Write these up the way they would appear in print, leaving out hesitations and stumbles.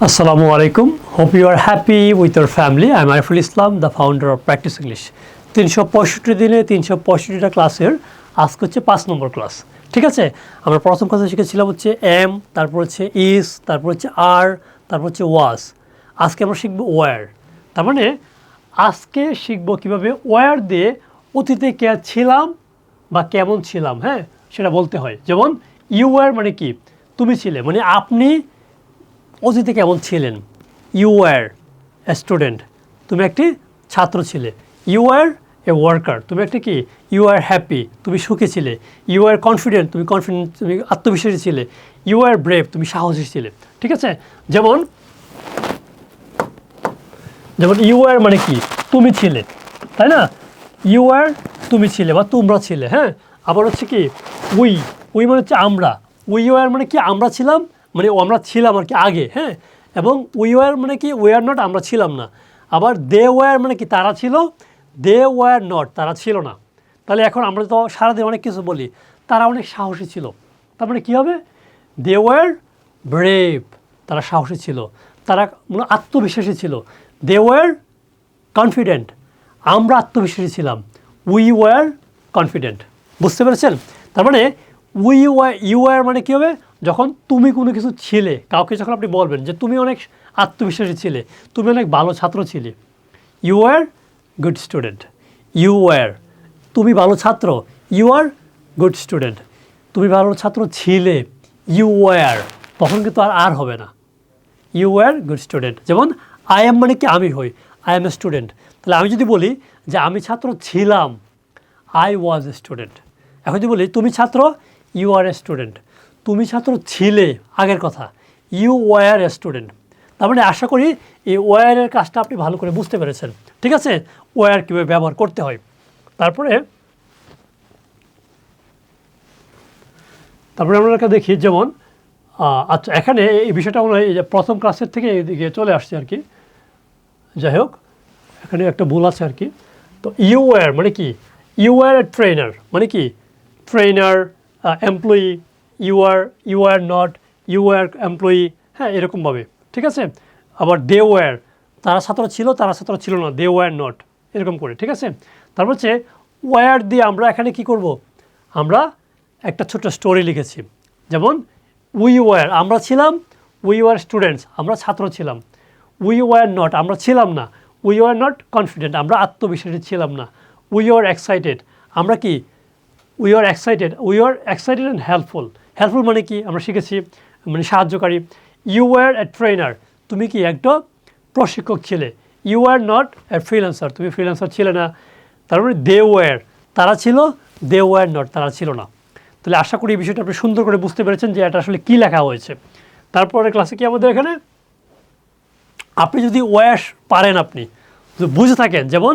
Assalamu alaikum. Hope you are happy with your family. I am Ariful Islam, the founder of Practice English. 365 দিনে 365টা ক্লাসের আজকে হচ্ছে 5 নম্বর class. ঠিক আছে, আমরা প্রথম ক্লাসে শিখেছিলাম হচ্ছে এম, তারপর হচ্ছে ইজ, তারপর হচ্ছে আর, তারপর হচ্ছে ওয়াজ। আজকে আমরা শিখব ওয়্যার। তার মানে আজকে শিখব কিভাবে ওয়্যার দিয়ে অতীতে কে ছিলাম বা কেমন ছিলাম, হ্যাঁ সেটা বলতে হয়। যেমন ইউ ওয়্যার মানে কি, তুমি ছিলে, মানে আপনি অতীতে কেমন ছিলেন। ইউ ওয়্যার এ স্টুডেন্ট, তুমি একটি ছাত্র ছিলে। ইউ আর এ ওয়ার্কার, তুমি একটা কি, ইউ আর হ্যাপি, তুমি সুখী ছিলে। ইউ আর কনফিডেন্ট, তুমি আত্মবিশ্বাসী ছিলে। ইউ আর ব্রেভ, তুমি সাহসী ছিলে। ঠিক আছে, যেমন ইউ আর মানে কি, তুমি ছিলে, তাই না। ইউ আর তুমি ছিলে বা তোমরা ছিলে, হ্যাঁ। আবার হচ্ছে কি উই মানে হচ্ছে আমরা। উই ওয়ার মানে কি, আমরা ছিলাম, মানে আমরা ছিলাম আর কি আগে, হ্যাঁ। এবং উই ওয়ার মানে কি, উই আর নট, আমরা ছিলাম না। আবার দে ওয়ার মানে কি, তারা ছিল। দে ওয়ার নট, তারা ছিল না। তাহলে এখন আমরা তো সারাদিন অনেক কিছু বলি, তারা অনেক সাহসী ছিল। তার মানে কী হবে, দে ওয়ার ব্রেভ, তারা সাহসী ছিল, তারা আত্মবিশ্বাসী ছিল। দে ওয়ার কনফিডেন্ট, আমরা আত্মবিশ্বাসী ছিলাম। We were confident. বুঝতে পেরেছেন? তার মানে ইউ আর মানে কী হবে, যখন তুমি কোনো কিছু ছিলে, কাউকে যখন আপনি বলবেন যে তুমি অনেক আত্মবিশ্বাসী ছিলে, তুমি অনেক ভালো ছাত্র ছিলে। You are good student. You are, তুমি ভালো ছাত্র। ইউ আর গুড স্টুডেন্ট, তুমি ভালো ছাত্র ছিলে। ইউ আর, তখন কিন্তু আর হবে না। You are good student. যেমন আই এম মানে কি, আমি হই। I am a student. তাহলে আমি যদি বলি যে আমি ছাত্র ছিলাম, আই ওয়াজ এ স্টুডেন্ট। এখন যদি বলি তুমি ছাত্র, ইউ আর এ স্টুডেন্ট। তুমি ছাত্র ছিলে, আগের কথা। You were a student. তার মানে আশা করি এই ওয়ারের কাজটা আপনি ভালো করে বুঝতে পেরেছেন। ঠিক আছে, ওয়ার কীভাবে ব্যবহার করতে হয়। তারপরে আমরা দেখি, যেমন আচ্ছা এখানে এই বিষয়টা মনে হয় যে প্রথম ক্লাসের থেকে এদিকে চলে আসছে আর কি। যাই হোক, এখানে একটা ভুল আছে আর কি। তো ইউ ওয়ার মানে কি, ইউ আর এ ট্রেনার মানে কি, trainer, employee. You are not, you are employee, হ্যাঁ এরকমভাবে। ঠিক আছে, আবার দে ওয়ার, তারা ছাত্র ছিল, তারা ছাত্র ছিল না। দে ওয়ার নট, এরকম করে। ঠিক আছে, তারপর হচ্ছে ওয়ার দিয়ে আমরা এখানে কি করব, আমরা একটা ছোট্ট স্টোরি লিখেছি। যেমন উই ওয়ার, আমরা ছিলাম। উই ওয়ার স্টুডেন্টস, আমরা ছাত্র ছিলাম। উই ওয়ার নট, আমরা ছিলাম না। উই ওয়ার নট কনফিডেন্ট, আমরা আত্মবিশ্বাসী ছিলাম না। উই ওয়ার এক্সাইটেড, আমরা কি, we are excited and helpful. Helpful মানে কি, আমরা শিখেছি মানে সাহায্যকারী। ইউ আর এ ট্রেনার, তুমি কি একটা প্রশিক্ষক ছিলে। You are not a freelancer, তুমি ফ্রিল্যান্সার ছিলে না। তারপরে দে ওয়ার, তারা ছিল। দে ওয়ার নট, তারা ছিল না। তাহলে আশা করি এই বিষয়টা আপনি সুন্দর করে বুঝতে পেরেছেন যে এটা আসলে কী লেখা হয়েছে। তারপরে ক্লাসে কি আমাদের এখানে, আপনি যদি ওয়ার পারেন, আপনি যদি বুঝে থাকেন, যেমন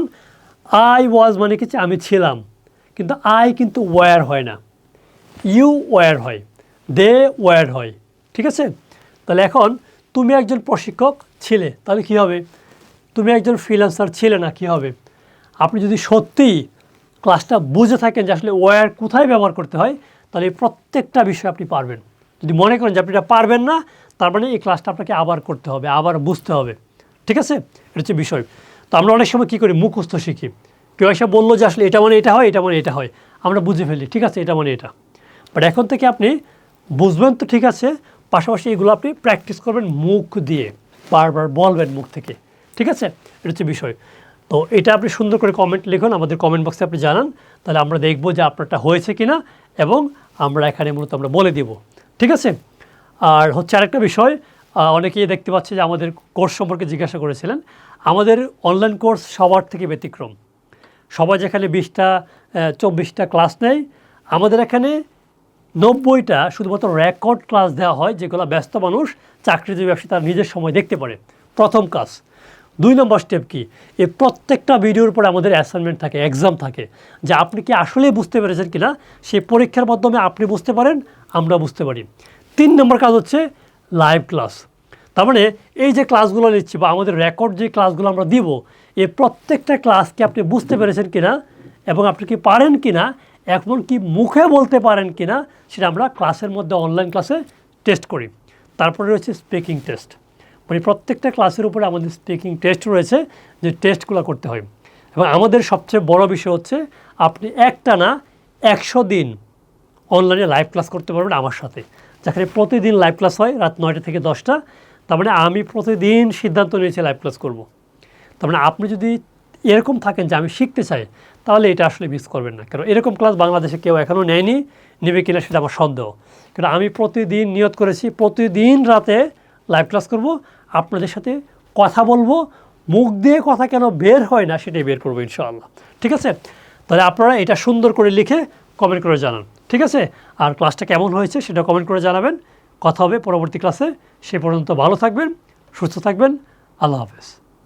আই ওয়াজ মানে কি, আমি ছিলাম, কিন্তু আই কিন্তু ওয়ার হয় না, ইউ ওয়ার হয়, দে ওয়ার হয়। ঠিক আছে, তাহলে এখন তুমি একজন প্রশিক্ষক ছিলে, তাহলে কী হবে, তুমি একজন ফ্রিল্যান্সার ছিলে না, কী হবে। আপনি যদি সত্যিই ক্লাসটা বুঝে থাকেন যে আসলে ওয়ার কোথায় ব্যবহার করতে হয়, তাহলে এই প্রত্যেকটা বিষয় আপনি পারবেন। যদি মনে করেন যে আপনি এটা পারবেন না, তার মানে এই ক্লাসটা আপনাকে আবার করতে হবে, আবার বুঝতে হবে। ঠিক আছে, এটা হচ্ছে বিষয়। তো আমরা অনেক সময় কী করি, মুখস্থ শিখি। কেউ এসে বললো যে আসলে এটা মানে এটা হয়, এটা মানে এটা হয়, আমরা বুঝে ফেলি, ঠিক আছে এটা মানে এটা। বাট এখন থেকে আপনি বুঝবেন তো, ঠিক আছে, পাশাপাশি এগুলো আপনি প্র্যাকটিস করবেন মুখ দিয়ে, বারবার বলবেন মুখ থেকে। ঠিক আছে, এটা হচ্ছে বিষয়। তো এটা আপনি সুন্দর করে কমেন্ট লিখুন, আমাদের কমেন্ট বক্সে আপনি জানান, তাহলে আমরা দেখব যে আপনারটা হয়েছে কি না, এবং আমরা এখানে মূলত আমরা বলে দেব। ঠিক আছে, আর হচ্ছে আরেকটা বিষয়, অনেকেই দেখতে পাচ্ছে যে আমাদের কোর্স সম্পর্কে জিজ্ঞাসা করেছিলেন। আমাদের অনলাইন কোর্স সবার থেকে ব্যতিক্রম। সবাই যেখানে 20টা 24টা ক্লাস নেয়, আমাদের এখানে 90টা শুধুমাত্র রেকর্ড ক্লাস দেওয়া হয়, যেগুলো ব্যস্ত মানুষ, চাকরিজীবী ব্যবসা তার নিজের সময় দেখতে পারে। প্রথম কাজ। 2 নম্বর স্টেপ কি, এই প্রত্যেকটা ভিডিওর পরে আমাদের অ্যাসাইনমেন্ট থাকে, এক্সাম থাকে, যে আপনি কি আসলেই বুঝতে পেরেছেন কিনা, সেই পরীক্ষার মাধ্যমে আপনি বুঝতে পারেন, আমরা বুঝতে পারি। 3 নম্বর কাজ হচ্ছে লাইভ ক্লাস। তার মানে এই যে ক্লাসগুলো নিচ্ছি বা আমাদের রেকর্ড যে ক্লাসগুলো আমরা দিব, এই প্রত্যেকটা ক্লাসকে আপনি বুঝতে পেরেছেন কিনা এবং আপনি কি পারেন কিনা, এখন কি মুখে বলতে পারেন কিনা, সেটা আমরা ক্লাসের মধ্যে অনলাইন ক্লাসে টেস্ট করি। তারপরে রয়েছে স্পিকিং টেস্ট, মানে প্রত্যেকটা ক্লাসের উপরে আমাদের স্পিকিং টেস্ট রয়েছে, যে টেস্টগুলো করতে হয়। এবং আমাদের সবচেয়ে বড় বিষয় হচ্ছে আপনি একটানা 100 দিন অনলাইনে লাইভ ক্লাস করতে পারবেন আমার সাথে, যেখানে প্রতিদিন লাইভ ক্লাস হয় রাত 9টা থেকে 10টা। তার মানে আমি প্রতিদিন সিদ্ধান্ত নিয়েছি লাইভ ক্লাস করব। তার মানে আপনি যদি এরকম থাকেন যে আমি শিখতে চাই, তাহলে এটা আসলে মিস করবেন না, কারণ এরকম ক্লাস বাংলাদেশে কেউ এখনও নেয়নি, নেবে কিনা সেটা আমার সন্দেহ। কারণ আমি প্রতিদিন নিয়ত করেছি প্রতিদিন রাতে লাইভ ক্লাস করব, আপনাদের সাথে কথা বলবো, মুখ দিয়ে কথা কেন বের হয় না সেটাই বের করবো ইনশাআল্লাহ। ঠিক আছে, তাহলে আপনারা এটা সুন্দর করে লিখে কমেন্ট করে জানান। ঠিক আছে, আর ক্লাসটা কেমন হয়েছে সেটা কমেন্ট করে জানাবেন। কথা হবে পরবর্তী ক্লাসে। সে পর্যন্ত ভালো থাকবেন, সুস্থ থাকবেন। আল্লাহ হাফেজ।